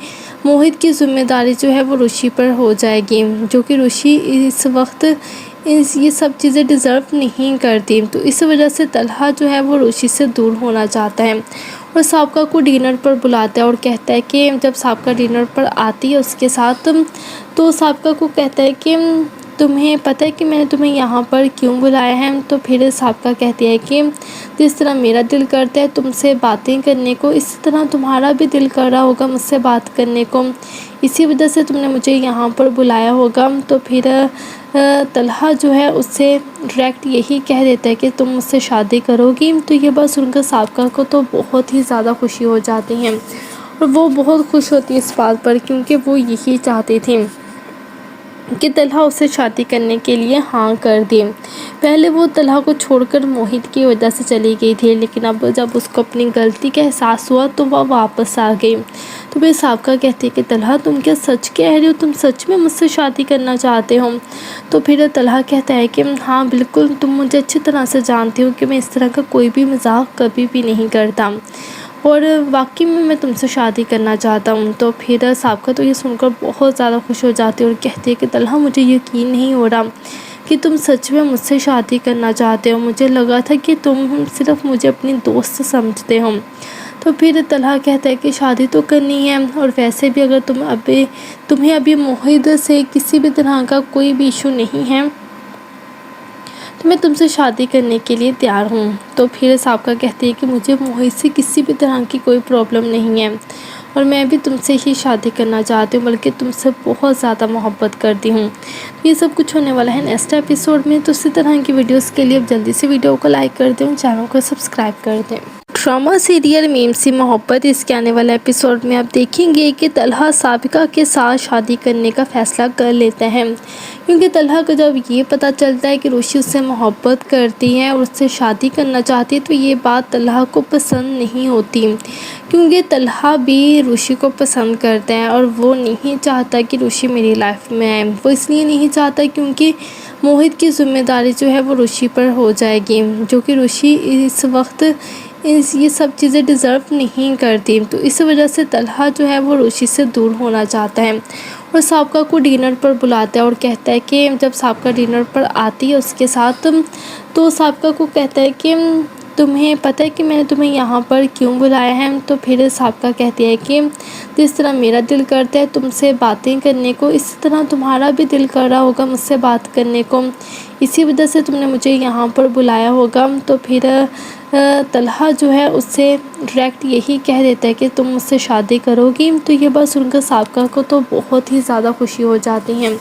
موہت کی ذمہ داری جو ہے وہ روشی پر ہو جائے گی، جو کہ روشی اس وقت یہ سب چیزیں ڈیزرو نہیں کرتی۔ تو اس وجہ سے طلحہ جو ہے وہ روشی سے دور ہونا چاہتا ہے، اور سابقہ کو ڈنر پر بلاتا ہے اور کہتا ہے کہ جب سابقہ ڈنر پر آتی ہے اس کے ساتھ، تو سابقہ کو کہتا ہے کہ تمہیں پتہ ہے کہ میں نے تمہیں یہاں پر کیوں بلایا ہے؟ تو پھر سابقہ کہتی ہے کہ جس طرح میرا دل کرتا ہے تم سے باتیں کرنے کو، اسی طرح تمہارا بھی دل کر رہا ہوگا مجھ سے بات کرنے کو، اسی وجہ سے تم نے مجھے یہاں پر بلایا ہوگا۔ تو پھر طلحہ جو ہے اس سے ڈائریکٹ یہی کہہ دیتا ہے کہ تم مجھ سے شادی کرو گی۔ تو یہ بات سن کر سابقہ کو تو بہت ہی زیادہ خوشی ہو جاتی ہے، اور وہ بہت خوش ہوتی ہے اس بات پر، کیونکہ وہ یہی چاہتی تھی کہ طلحہ اسے شادی کرنے کے لیے ہاں کر دے۔ پہلے وہ طلحہ کو چھوڑ کر موہت کی وجہ سے چلی گئی تھی، لیکن اب جب اس کو اپنی غلطی کا احساس ہوا تو وہ واپس آ گئی۔ تو پھر سابقہ کہتی ہے کہ طلحہ تم کیا سچ کہہ رہے ہو؟ تم سچ میں مجھ سے شادی کرنا چاہتے ہو؟ تو پھر طلحہ کہتا ہے کہ ہاں بالکل، تم مجھے اچھی طرح سے جانتی ہو کہ میں اس طرح کا کوئی بھی مذاق کبھی بھی نہیں کرتا، اور واقعی میں تم سے شادی کرنا چاہتا ہوں۔ تو پھر سابقہ تو یہ سن کر بہت زیادہ خوش ہو جاتی ہے اور کہتی ہے کہ طلحہ مجھے یقین نہیں ہو رہا کہ تم سچ میں مجھ سے شادی کرنا چاہتے ہو، مجھے لگا تھا کہ تم صرف مجھے اپنی دوست سمجھتے ہو۔ تو پھر طلحہ کہتا ہے کہ شادی تو کرنی ہے، اور ویسے بھی اگر تمہیں ابھی موہت سے کسی بھی طرح کا کوئی بھی ایشو نہیں ہے تو میں تم سے شادی کرنے کے لیے تیار ہوں۔ تو پھر سابقہ کہتی ہے کہ مجھے موہت سے کسی بھی طرح کی کوئی پرابلم نہیں ہے، اور میں بھی تم سے ہی شادی کرنا چاہتی ہوں، بلکہ تم سے بہت زیادہ محبت کرتی ہوں۔ یہ سب کچھ ہونے والا ہے نیکسٹ ایپیسوڈ میں، تو اسی طرح کی ویڈیوز کے لیے اب جلدی سے ویڈیو کو لائک کر دیں، چینل کو سبسکرائب کر دیں۔ ڈرامہ سیریل میم سی محبت، اس کے آنے والے ایپیسوڈ میں آپ دیکھیں گے کہ طلحہ سابقہ کے ساتھ شادی کرنے کا فیصلہ کر لیتا ہے، کیونکہ طلحہ کو جب یہ پتہ چلتا ہے کہ روشی اس سے محبت کرتی ہے اور اس سے شادی کرنا چاہتی ہے تو یہ بات طلحہ کو پسند نہیں ہوتی، کیونکہ طلحہ بھی روشی کو پسند کرتا ہے اور وہ نہیں چاہتا کہ روشی میری لائف میں آئے۔ وہ اس لیے نہیں چاہتا کیونکہ موہت کی ذمہ داری جو ہے وہ روشی پر ہو جائے گی، جو کہ روشی اس وقت یہ سب چیزیں ڈیزرو نہیں کرتی۔ تو اس وجہ سے طلحہ جو ہے وہ روشی سے دور ہونا چاہتا ہے، اور سابقہ کو ڈنر پر بلاتا ہے اور کہتا ہے کہ جب سابقہ ڈنر پر آتی ہے اس کے ساتھ، تو سابقہ کو کہتا ہے کہ تمہیں پتہ ہے کہ میں نے تمہیں یہاں پر کیوں بلایا ہے؟ تو پھر سابقہ کہتی ہے کہ جس طرح میرا دل کرتا ہے تم سے باتیں کرنے کو، اسی طرح تمہارا بھی دل کر رہا ہوگا مجھ سے بات کرنے کو، اسی وجہ سے تم نے مجھے یہاں پر بلایا ہوگا۔ تو پھر طلحہ جو ہے اس سے ڈائریکٹ یہی کہہ دیتا ہے کہ تم مجھ سے شادی کرو گی۔ تو یہ بات سن کر سابقہ کو تو بہت ہی زیادہ خوشی ہو جاتی ہے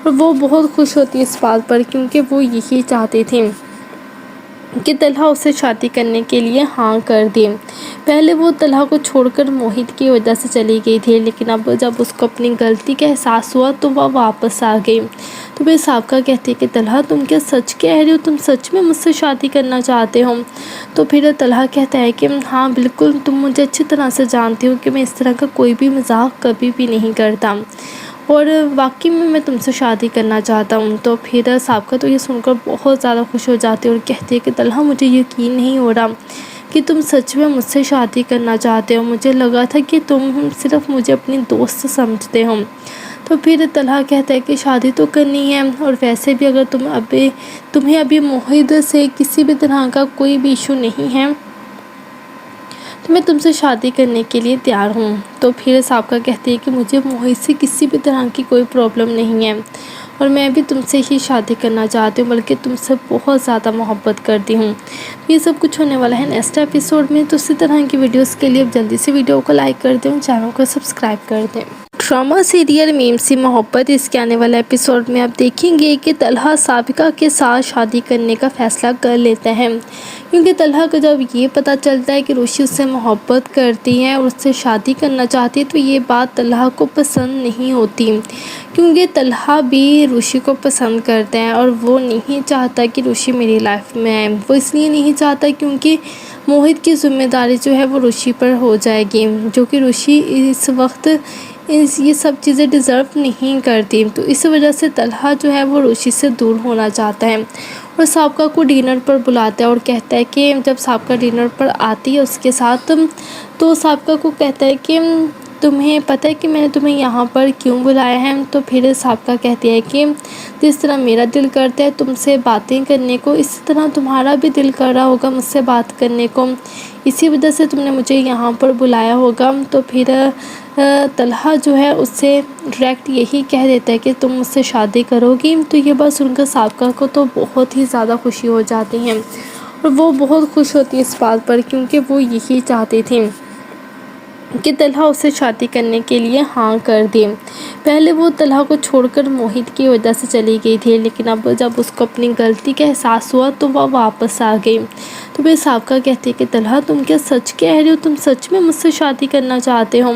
اور وہ بہت خوش ہوتی ہے اس بات پر، کیونکہ وہ یہی چاہتی تھی کہ طلحہ اسے شادی کرنے کے لیے ہاں کر دے۔ پہلے وہ طلحہ کو چھوڑ کر موہت کی وجہ سے چلی گئی تھی، لیکن اب جب اس کو اپنی غلطی کا احساس ہوا تو وہ واپس آ گئی۔ تو پھر سابقہ کہتی ہے کہ طلحہ تم کیا سچ کہہ رہے ہو؟ تم سچ میں مجھ سے شادی کرنا چاہتے ہو؟ تو پھر طلحہ کہتا ہے کہ ہاں بالکل، تم مجھے اچھی طرح سے جانتی ہو کہ میں اس طرح کا کوئی بھی مذاق کبھی بھی نہیں کرتا، اور واقعی میں تم سے شادی کرنا چاہتا ہوں۔ تو پھر سابقہ تو یہ سن کر بہت زیادہ خوش ہو جاتی ہے اور کہتی ہے کہ طلحہ مجھے یقین نہیں ہو رہا کہ تم سچ میں مجھ سے شادی کرنا چاہتے ہو، مجھے لگا تھا کہ تم صرف مجھے اپنی دوست سمجھتے ہو۔ تو پھر طلحہ کہتا ہے کہ شادی تو کرنی ہے، اور ویسے بھی اگر تمہیں ابھی موہت سے کسی بھی طرح کا کوئی بھی ایشو نہیں ہے تو میں تم سے شادی کرنے کے لیے تیار ہوں۔ تو پھر سابقہ کہتی ہے کہ مجھے موہت سے کسی بھی طرح کی کوئی پرابلم نہیں ہے، اور میں بھی تم سے ہی شادی کرنا چاہتی ہوں، بلکہ تم سے بہت زیادہ محبت کرتی ہوں۔ یہ سب کچھ ہونے والا ہے نیکسٹ ایپیسوڈ میں، تو اسی طرح کی ویڈیوز کے لیے اب جلدی سے ویڈیو کو لائک کر دیں، چینل کو سبسکرائب کر دیں۔ ڈرامہ سیریل میم سی محبت، اس کے آنے والے ایپیسوڈ میں آپ دیکھیں گے کہ طلحہ سابقہ کے ساتھ شادی کرنے کا فیصلہ کر لیتا ہے، کیونکہ طلحہ کو جب یہ پتہ چلتا ہے کہ روشی اس سے محبت کرتی ہے اور اس سے شادی کرنا چاہتی ہے تو یہ بات طلحہ کو پسند نہیں ہوتی، کیونکہ طلحہ بھی روشی کو پسند کرتا ہے اور وہ نہیں چاہتا کہ روشی میری لائف میں آئے۔ وہ اس لیے نہیں چاہتا کیونکہ موہت کی ذمہ داری جو ہے وہ روشی پر ہو جائے گی، جو کہ روشی اس وقت یہ سب چیزیں ڈیزرو نہیں کرتی۔ تو اس وجہ سے طلحہ جو ہے وہ روشی سے دور ہونا چاہتا ہے اور سابقہ کو ڈنر پر بلاتا ہے اور کہتا ہے کہ جب سابقہ ڈنر پر آتی ہے اس کے ساتھ، تو سابقہ کو کہتا ہے کہ تمہیں پتہ ہے کہ میں نے تمہیں یہاں پر کیوں بلایا ہے؟ تو پھر سابقہ کہتی ہے کہ جس طرح میرا دل کرتا ہے تم سے باتیں کرنے کو، اسی طرح تمہارا بھی دل کر رہا ہوگا مجھ سے بات کرنے کو، اسی وجہ سے تم نے مجھے یہاں پر بلایا ہوگا۔ تو پھر طلحہ جو ہے اس سے ڈائریکٹ یہی کہہ دیتا ہے کہ تم مجھ سے شادی کرو گی۔ تو یہ بات سن کر سابقہ کو تو بہت ہی زیادہ خوشی ہو جاتی ہے اور وہ بہت خوش ہوتی ہے اس بات پر، کیونکہ وہ یہی چاہتی تھی کہ طلحہ اسے شادی کرنے کے لیے ہاں کر دے۔ پہلے وہ طلحہ کو چھوڑ کر موہت کی وجہ سے چلی گئی تھی، لیکن اب جب اس کو اپنی غلطی کا احساس ہوا تو وہ واپس آ گئی۔ تو پھر سابقہ کہتی ہے کہ طلحہ تم کیا سچ کہہ رہے ہو؟ تم سچ میں مجھ سے شادی کرنا چاہتے ہو؟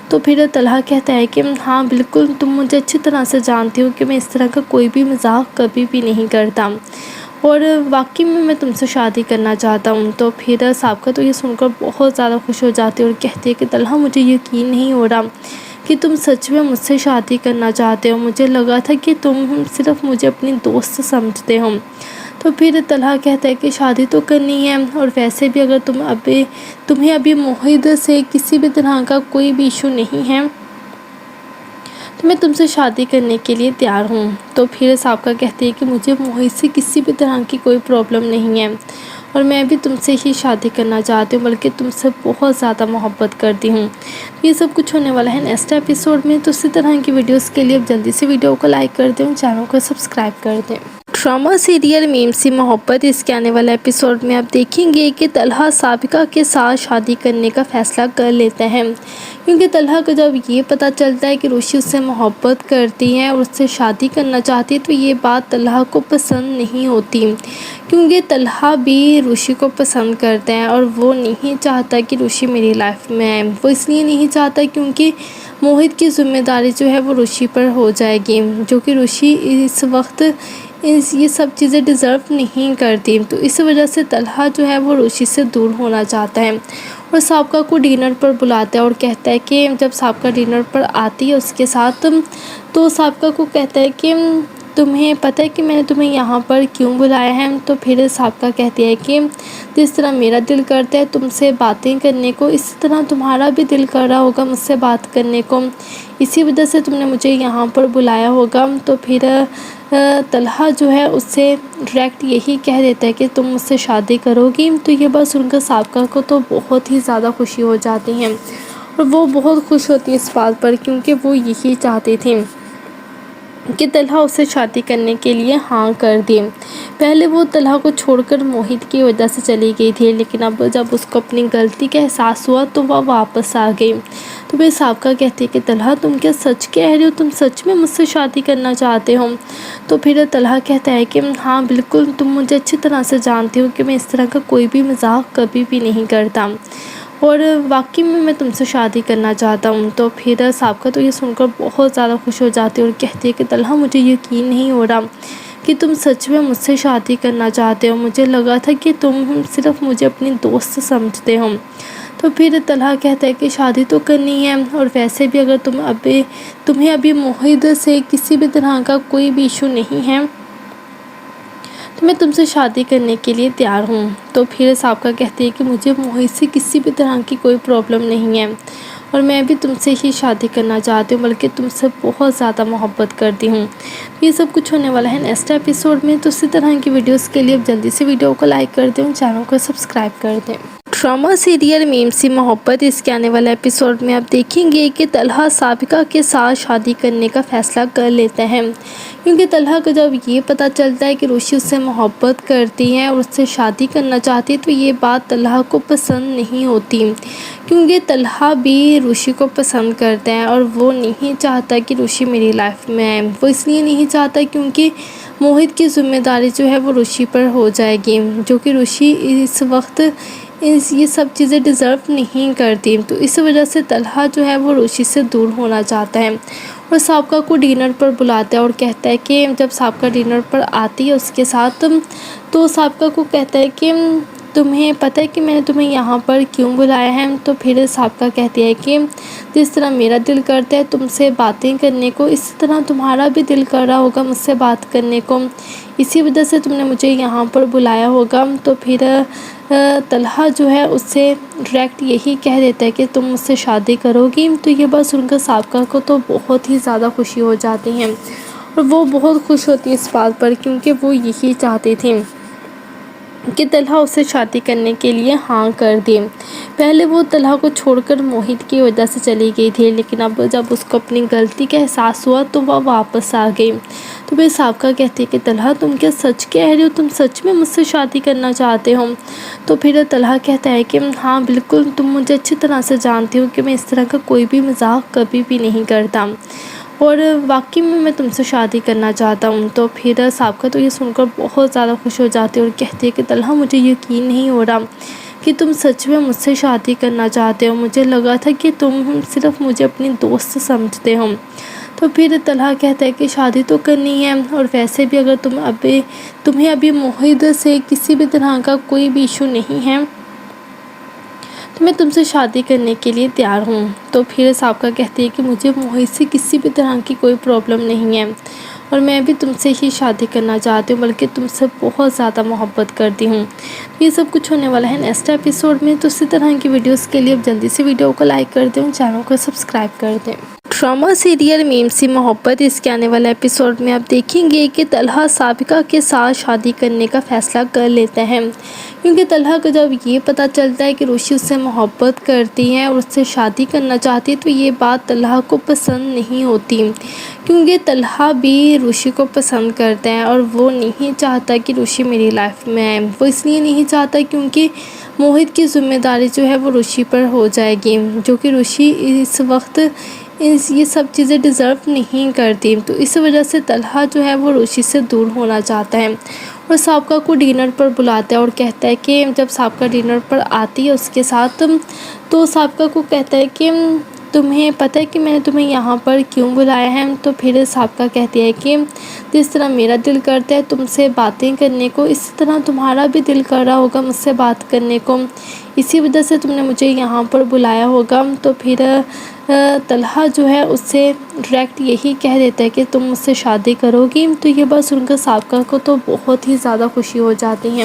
تو پھر طلحہ کہتا ہے کہ ہاں بالکل، تم مجھے اچھی طرح سے جانتی ہو کہ میں اس طرح کا کوئی بھی مذاق کبھی بھی نہیں کرتا، اور واقعی میں تم سے شادی کرنا چاہتا ہوں۔ تو پھر سابقہ تو یہ سن کر بہت زیادہ خوش ہو جاتی ہے اور کہتی ہے کہ طلحہ مجھے یقین نہیں ہو رہا کہ تم سچ میں مجھ سے شادی کرنا چاہتے ہو، مجھے لگا تھا کہ تم صرف مجھے اپنی دوست سمجھتے ہو۔ تو پھر طلحہ کہتا ہے کہ شادی تو کرنی ہے، اور ویسے بھی اگر تمہیں ابھی موہت سے کسی بھی طرح کا کوئی بھی ایشو نہیں ہے تو میں تم سے شادی کرنے کے لیے تیار ہوں۔ تو پھر سابقہ کہتی ہے کہ مجھے موہت سے کسی بھی طرح کی کوئی پرابلم نہیں ہے، اور میں بھی تم سے ہی شادی کرنا چاہتی ہوں، بلکہ تم سے بہت زیادہ محبت کرتی ہوں۔ یہ سب کچھ ہونے والا ہے نیکسٹ ایپیسوڈ میں، تو اسی طرح کی ویڈیوز کے لیے اب جلدی سے ویڈیو کو لائک کر دیں، چینل کو سبسکرائب کر دیں۔ ڈرامہ سیریل میم سی محبت، اس کے آنے والے ایپیسوڈ میں آپ دیکھیں گے کہ طلحہ سابقہ کے ساتھ شادی کرنے کا فیصلہ کر لیتا ہے، کیونکہ طلحہ کو جب یہ پتہ چلتا ہے کہ روشی اس سے محبت کرتی ہے اور اس سے شادی کرنا چاہتی ہے تو یہ بات طلحہ کو پسند نہیں ہوتی، کیونکہ طلحہ بھی روشی کو پسند کرتا ہے اور وہ نہیں چاہتا کہ روشی میری لائف میں آئے۔ وہ اس لیے نہیں چاہتا کیونکہ موہت کی ذمہ داری جو ہے وہ روشی پر ہو جائے گی، جو کہ روشی اس وقت یہ سب چیزیں ڈیزرو نہیں کرتی۔ تو اس وجہ سے طلحہ جو ہے وہ روشی سے دور ہونا چاہتا ہے اور سابقہ کو ڈنر پر بلاتا ہے اور کہتا ہے کہ جب سابقہ ڈنر پر آتی ہے اس کے ساتھ، تو سابقہ کو کہتا ہے کہ تمہیں پتہ ہے کہ میں نے تمہیں یہاں پر کیوں بلایا ہے؟ تو پھر سابقہ کہتی ہے کہ جس طرح میرا دل کرتا ہے تم سے باتیں کرنے کو، اسی طرح تمہارا بھی دل کر رہا ہوگا مجھ سے بات کرنے کو، اسی وجہ سے تم نے مجھے یہاں پر بلایا ہوگا۔ تو پھر طلحہ جو ہے اس سے ڈائریکٹ یہی کہہ دیتا ہے کہ تم مجھ سے شادی کرو گی۔ تو یہ بات سن کر سابقہ کو تو بہت ہی زیادہ خوشی ہو جاتی ہے اور وہ بہت خوش ہوتی ہے اس بات پر، کیونکہ وہ یہی چاہتی تھی کہ طلحہ اسے شادی کرنے کے لیے ہاں کر دی۔ پہلے وہ طلحہ کو چھوڑ کر موہت کی وجہ سے چلی گئی تھی، لیکن اب جب اس کو اپنی غلطی کا احساس ہوا تو وہ واپس آ گئی۔ تو پھر سابقہ کہتی ہے کہ طلحہ تم کیا سچ کہہ رہے ہو، تم سچ میں مجھ سے شادی کرنا چاہتے ہو؟ تو پھر طلحہ کہتا ہے کہ ہاں بالکل، تم مجھے اچھی طرح سے جانتے ہو کہ میں اس طرح کا کوئی بھی مذاق کبھی بھی نہیں کرتا، اور واقعی میں تم سے شادی کرنا چاہتا ہوں۔ تو پھر سابقہ تو یہ سن کر بہت زیادہ خوش ہو جاتی ہے اور کہتی ہے کہ طلحہ مجھے یقین نہیں ہو رہا کہ تم سچ میں مجھ سے شادی کرنا چاہتے ہو، مجھے لگا تھا کہ تم صرف مجھے اپنی دوست سمجھتے ہو۔ تو پھر طلحہ کہتا ہے کہ شادی تو کرنی ہے، اور ویسے بھی اگر تمہیں ابھی موہت سے کسی بھی طرح کا کوئی بھی ایشو نہیں ہے تو میں تم سے شادی کرنے کے لیے تیار ہوں۔ تو پھر سابقہ کہتی ہے کہ مجھے موہت سے کسی بھی طرح کی کوئی پرابلم نہیں ہے، اور میں بھی تم سے ہی شادی کرنا چاہتی ہوں، بلکہ تم سے بہت زیادہ محبت کرتی ہوں۔ یہ سب کچھ ہونے والا ہے نیکسٹ ایپیسوڈ میں، تو اسی طرح کی ویڈیوز کے لیے اب جلدی سے ویڈیو کو لائک کر دیں، چینل کو سبسکرائب کر دیں۔ ڈرامہ سیریل میم سی محبت، اس کے آنے والے ایپیسوڈ میں آپ دیکھیں گے کہ طلحہ سابقہ کے ساتھ شادی کرنے کا فیصلہ کر لیتا ہے، کیونکہ طلحہ کو جب یہ پتہ چلتا ہے کہ روشی اس سے محبت کرتی ہے اور اس سے شادی کرنا چاہتی ہے تو یہ بات طلحہ کو پسند نہیں ہوتی، کیونکہ طلحہ بھی روشی کو پسند کرتا ہے اور وہ نہیں چاہتا کہ روشی میری لائف میں آئے۔ وہ اس لیے نہیں چاہتا کیونکہ موہت کی ذمہ داری جو ہے وہ روشی پر ہو جائے گی، جو کہ روشی اس وقت یہ سب چیزیں ڈیزرو نہیں کرتی۔ تو اس وجہ سے طلحہ جو ہے وہ روشی سے دور ہونا چاہتا ہے، اور سابقہ کو ڈنر پر بلاتا ہے اور کہتا ہے کہ جب سابقہ ڈنر پر آتی ہے اس کے ساتھ، تو سابقہ کو کہتا ہے کہ تمہیں پتہ ہے کہ میں نے تمہیں یہاں پر کیوں بلایا ہے؟ تو پھر سابقہ کہتی ہے کہ جس طرح میرا دل کرتا ہے تم سے باتیں کرنے کو، اسی طرح تمہارا بھی دل کر رہا ہوگا مجھ سے بات کرنے کو، اسی وجہ سے تم نے مجھے یہاں پر بلایا ہوگا۔ تو پھر طلحہ جو ہے اس سے ڈائریکٹ یہی کہہ دیتا ہے کہ تم مجھ سے شادی کرو گی۔ تو یہ بات سن کر سابقہ کو تو بہت ہی زیادہ خوشی ہو جاتی ہے، اور وہ بہت خوش ہوتی ہے اس بات پر، کیونکہ وہ یہی چاہتی تھی کہ طلحہ اسے شادی کرنے کے لیے ہاں کر دی۔ پہلے وہ طلحہ کو چھوڑ کر موہت کی وجہ سے چلی گئی تھی، لیکن اب جب اس کو اپنی غلطی کا احساس ہوا تو وہ واپس آ گئی۔ تو پھر سابقہ کہتی ہے کہ طلحہ تم کیا سچ کہہ رہے ہو، تم سچ میں مجھ سے شادی کرنا چاہتے ہو؟ تو پھر طلحہ کہتا ہے کہ ہاں بالکل، تم مجھے اچھی طرح سے جانتے ہو کہ میں اس طرح کا کوئی بھی مذاق کبھی بھی نہیں کرتا، اور واقعی میں تم سے شادی کرنا چاہتا ہوں۔ تو پھر سابقہ تو یہ سن کر بہت زیادہ خوش ہو جاتی ہے اور کہتی ہے کہ طلحہ مجھے یقین نہیں ہو رہا کہ تم سچ میں مجھ سے شادی کرنا چاہتے ہو، مجھے لگا تھا کہ تم صرف مجھے اپنی دوست سمجھتے ہو۔ تو پھر طلحہ کہتا ہے کہ شادی تو کرنی ہے، اور ویسے بھی اگر تمہیں ابھی موہت سے کسی بھی طرح کا کوئی بھی ایشو نہیں ہے تو میں تم سے شادی کرنے کے لیے تیار ہوں۔ تو پھر سابقہ کہتی ہے کہ مجھے موہت سے کسی بھی طرح کی کوئی پرابلم نہیں ہے، اور میں بھی تم سے ہی شادی کرنا چاہتی ہوں، بلکہ تم سے بہت زیادہ محبت کرتی ہوں۔ یہ سب کچھ ہونے والا ہے نیکسٹ ایپیسوڈ میں، تو اسی طرح کی ویڈیوز کے لیے اب جلدی سے ویڈیو کو لائک کر دیں، چینل کو سبسکرائب کر دیں۔ ڈرامہ سیریل میم سی محبت، اس کے آنے والے ایپیسوڈ میں آپ دیکھیں گے کہ طلحہ سابقہ کے ساتھ شادی کرنے کا فیصلہ کر لیتا ہے، کیونکہ طلحہ کو جب یہ پتہ چلتا ہے کہ روشی اس سے محبت کرتی ہے اور اس سے شادی کرنا چاہتی ہے تو یہ بات طلحہ کو پسند نہیں ہوتی، کیونکہ طلحہ بھی روشی کو پسند کرتا ہے اور وہ نہیں چاہتا کہ روشی میری لائف میں آئے۔ وہ اس لیے نہیں چاہتا کیونکہ موہت کی ذمہ داری جو ہے وہ روشی پر ہو جائے گی، جو کہ روشی اس وقت یہ سب چیزیں ڈیزرو نہیں کرتی۔ تو اس وجہ سے طلحہ جو ہے وہ روشی سے دور ہونا چاہتا ہے، اور سابقہ کو ڈنر پر بلاتا ہے اور کہتا ہے کہ جب سابقہ ڈنر پر آتی ہے اس کے ساتھ، تو سابقہ کو کہتا ہے کہ تمہیں پتہ ہے کہ میں نے تمہیں یہاں پر کیوں بلایا ہے؟ تو پھر سابقہ کہتی ہے کہ جس طرح میرا دل کرتا ہے تم سے باتیں کرنے کو، اسی طرح تمہارا بھی دل کر رہا ہوگا مجھ سے بات کرنے کو، اسی وجہ سے تم نے مجھے یہاں پر بلایا ہوگا۔ تو پھر طلحہ جو ہے اس سے ڈائریکٹ یہی کہہ دیتا ہے کہ تم مجھ سے شادی کرو گی۔ تو یہ بات سن کر سابقہ کو تو بہت ہی زیادہ خوشی ہو جاتی ہے،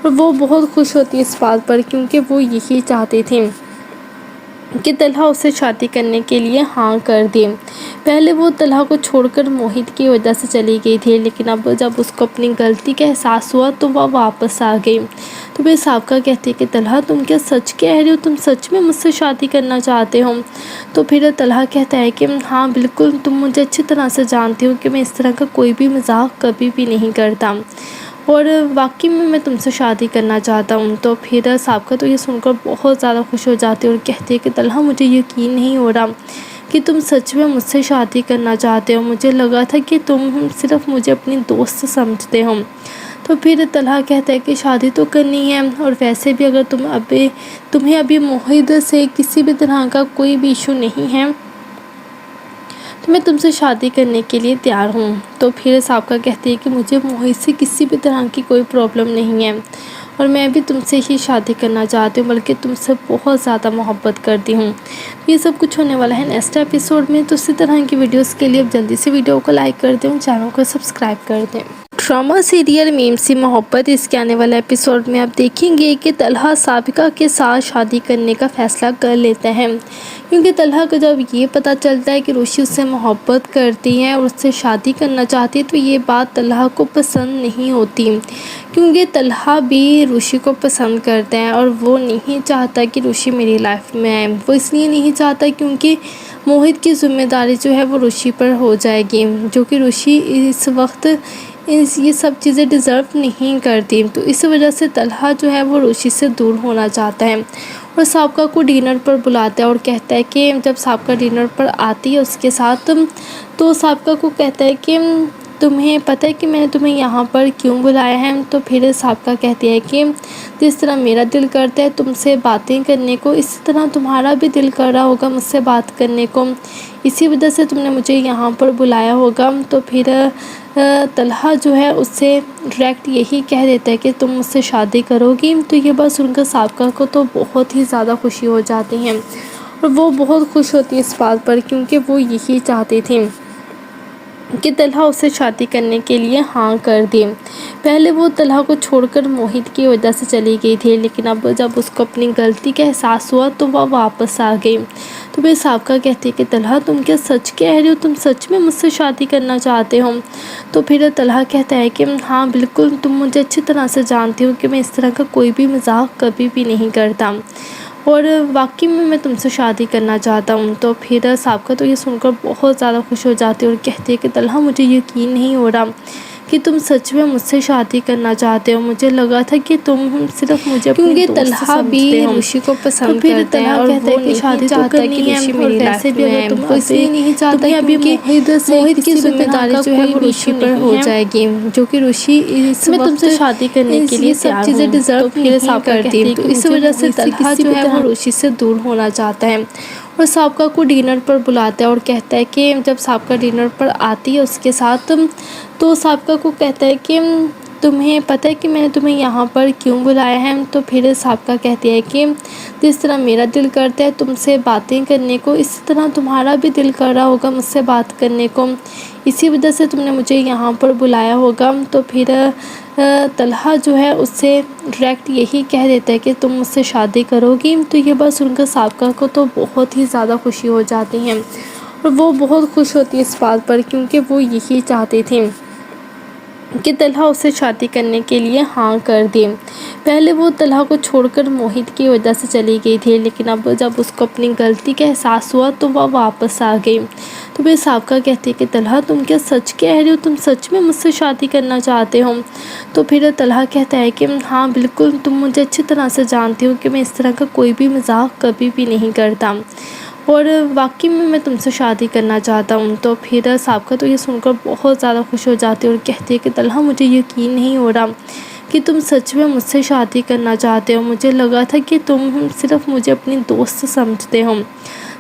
اور وہ بہت خوش ہوتی ہے اس بات پر، کیونکہ وہ یہی چاہتی تھی کہ طلحہ اسے شادی کرنے کے لیے ہاں کر دے۔ پہلے وہ طلحہ کو چھوڑ کر موہت کی وجہ سے چلی گئی تھی، لیکن اب جب اس کو اپنی غلطی کا احساس ہوا تو وہ واپس آ گئی۔ تو پھر سابقہ کہتی ہے کہ طلحہ تم کیا سچ کہہ رہے ہو، تم سچ میں مجھ سے شادی کرنا چاہتے ہو؟ تو پھر طلحہ کہتا ہے کہ ہاں بالکل، تم مجھے اچھی طرح سے جانتے ہو کہ میں اس طرح کا کوئی بھی مذاق کبھی بھی نہیں کرتا، اور واقعی میں تم سے شادی کرنا چاہتا ہوں۔ تو پھر سابقہ تو یہ سن کر بہت زیادہ خوش ہو جاتی ہے اور کہتی ہے کہ طلحہ مجھے یقین نہیں ہو رہا کہ تم سچ میں مجھ سے شادی کرنا چاہتے ہو، مجھے لگا تھا کہ تم صرف مجھے اپنی دوست سمجھتے ہو۔ تو پھر طلحہ کہتا ہے کہ شادی تو کرنی ہے، اور ویسے بھی اگر تمہیں ابھی موہت سے کسی بھی طرح کا کوئی بھی ایشو نہیں ہے تو میں تم سے شادی کرنے کے لیے تیار ہوں۔ تو پھر سابقہ کہتی ہے کہ مجھے موہت سے کسی بھی طرح کی کوئی پرابلم نہیں ہے، اور میں بھی تم سے ہی شادی کرنا چاہتی ہوں، بلکہ تم سے بہت زیادہ محبت کرتی ہوں۔ یہ سب کچھ ہونے والا ہے نیکسٹ ایپیسوڈ میں، تو اسی طرح کی ویڈیوز کے لیے اب جلدی سے ویڈیو کو لائک کر دیں اور چینل کو سبسکرائب کر دیں۔ ڈرامہ سیریل میم سی محبت، اس کے آنے والے ایپیسوڈ میں آپ دیکھیں گے کہ طلحہ سابقہ کے ساتھ شادی کرنے کا فیصلہ کر لیتا ہے، کیونکہ طلحہ کو جب یہ پتہ چلتا ہے کہ روشی اس سے محبت کرتی ہے اور اس سے شادی کرنا چاہتی ہے تو یہ بات طلحہ کو پسند نہیں ہوتی، کیونکہ طلحہ بھی روشی کو پسند کرتا ہے اور وہ نہیں چاہتا کہ روشی میری لائف میں آئے۔ وہ اس لیے نہیں چاہتا کیونکہ موہت کی ذمہ داری جو ہے وہ روشی پر ہو جائے گی، جو کہ روشی اس وقت یہ سب چیزیں ڈیزرو نہیں کرتی۔ تو اس وجہ سے طلحہ جو ہے وہ روشی سے دور ہونا چاہتا ہے اور سابقہ کو ڈنر پر بلاتا ہے اور کہتا ہے کہ جب سابقہ ڈنر پر آتی ہے اس کے ساتھ، تو سابقہ کو کہتا ہے کہ تمہیں پتہ ہے کہ میں نے تمہیں یہاں پر کیوں بلایا ہے؟ تو پھر سابقہ کہتی ہے کہ جس طرح میرا دل کرتا ہے تم سے باتیں کرنے کو، اسی طرح تمہارا بھی دل کر رہا ہوگا مجھ سے بات کرنے کو، اسی وجہ سے تم نے مجھے یہاں پر بلایا ہوگا۔ تو پھر طلحہ جو ہے اس سے ڈائریکٹ یہی کہہ دیتا ہے کہ تم مجھ سے شادی کرو گی۔ تو یہ بات سن کر سابقہ کو تو بہت ہی زیادہ خوشی ہو جاتی ہے، اور وہ بہت خوش ہوتی ہے اس بات پر، کیونکہ وہ یہی چاہتی تھی کہ طلحہ اسے شادی کرنے کے لیے ہاں کر دے۔ پہلے وہ طلحہ کو چھوڑ کر موہت کی وجہ سے چلی گئی تھی، لیکن اب جب اس کو اپنی غلطی کا احساس ہوا تو وہ واپس آ گئی۔ تو پھر سابقہ کہتی ہے کہ طلحہ تم کیا سچ کہہ رہے ہو، تم سچ میں مجھ سے شادی کرنا چاہتے ہو؟ تو پھر طلحہ کہتا ہے کہ ہاں بالکل، تم مجھے اچھی طرح سے جانتے ہو کہ میں اس طرح کا کوئی بھی مذاق کبھی بھی نہیں کرتا، اور واقعی میں تم سے شادی کرنا چاہتا ہوں۔ تو پھر سابقہ تو یہ سن کر بہت زیادہ خوش ہو جاتی ہے اور کہتی ہے کہ طلحہ مجھے یقین نہیں ہو رہا کہ تم سچ میں مجھ سے شادی کرنا چاہتے ہو، مجھے لگا تھا کہ تم صرف مجھے اپنی دوست سمجھتے ہو۔ روشی کو پسند پھر کرتا ہے طلحہ اور کہتا ہے وہ کہ شادی نہیں تو چاہتا کرنی کہ ہے، روشی اور میری ویسے لائف بھی میں اگر آئے۔ تم وہ اس لیے نہیں چاہتا تمہیں ابھی کیونکہ موہت سے موہت کسی کی بھی ذمہ طرح داری کا جو ہے کوئی وہ بھی روشی ایشو پر نہیں ہو ہے، جائے گی، جو کہ روشی اس میں تم سے وقت شادی کرنے کے لیے یہ سب تیار چیزیں ہوں۔ ڈیزرو تو پھر نہیں سابقہ کرتی، کہتی ہے تو کہ اس مجھے وجہ سے موہت طلحہ کسی جو بھی ہے وہ طرح روشی سے دور ہونا چاہتا ہے، اور سابقہ کو ڈنر پر بلاتا ہے اور کہتا ہے کہ جب سابقہ ڈنر پر آتی ہے اس کے ساتھ، تو سابقہ کو کہتا ہے کہ تمہیں پتہ ہے کہ میں نے تمہیں یہاں پر کیوں بلایا ہے؟ تو پھر سابقہ کہتی ہے کہ جس طرح میرا دل کرتا ہے تم سے باتیں کرنے کو، اسی طرح تمہارا بھی دل کر رہا ہوگا مجھ سے بات کرنے کو، اسی وجہ سے تم نے مجھے یہاں پر بلایا ہوگا۔ تو پھر طلحہ جو ہے اس سے ڈائریکٹ یہی کہہ دیتا ہے کہ تم مجھ سے شادی کرو گی۔ تو یہ بات سن کر سابقہ کو تو بہت ہی زیادہ خوشی ہو جاتی ہے، اور وہ بہت خوش ہوتی ہے اس بات پر، کیونکہ وہ یہی چاہتی تھی کہ طلحہ اسے شادی کرنے کے لیے ہاں کر دے۔ پہلے وہ طلحہ کو چھوڑ کر موہت کی وجہ سے چلی گئی تھی، لیکن اب جب اس کو اپنی غلطی کا احساس ہوا تو وہ واپس آ گئی۔ تو پھر سابقہ کہتی ہے کہ طلحہ تم کیا سچ کہہ رہے ہو، تم سچ میں مجھ سے شادی کرنا چاہتے ہو؟ تو پھر طلحہ کہتا ہے کہ ہاں بالکل، تم مجھے اچھی طرح سے جانتے ہو کہ میں اس طرح کا کوئی بھی مذاق کبھی بھی نہیں کرتا، اور واقعی میں تم سے شادی کرنا چاہتا ہوں۔ تو پھر سابقہ تو یہ سن کر بہت زیادہ خوش ہو جاتی ہے اور کہتی ہے کہ طلحہ مجھے یقین نہیں ہو رہا کہ تم سچ میں مجھ سے شادی کرنا چاہتے ہو، مجھے لگا تھا کہ تم صرف مجھے اپنی دوست سمجھتے ہو۔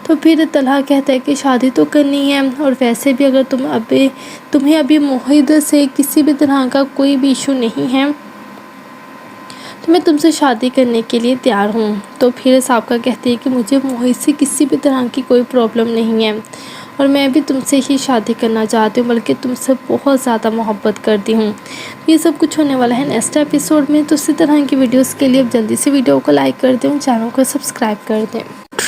تو پھر طلحہ کہتا ہے کہ شادی تو کرنی ہے، اور ویسے بھی اگر تمہیں ابھی موہت سے کسی بھی طرح کا کوئی بھی ایشو نہیں ہے تو میں تم سے شادی کرنے کے لیے تیار ہوں۔ تو پھر سابقہ کہتی ہے کہ مجھے موہت سے کسی بھی طرح کی کوئی پرابلم نہیں ہے، اور میں بھی تم سے ہی شادی کرنا چاہتی ہوں، بلکہ تم سے بہت زیادہ محبت کرتی ہوں۔ یہ سب کچھ ہونے والا ہے نیکسٹ ایپیسوڈ میں، تو اسی طرح کی ویڈیوز کے لیے اب جلدی سے ویڈیو کو لائک کر دیں اور چینل کو سبسکرائب کر دیں۔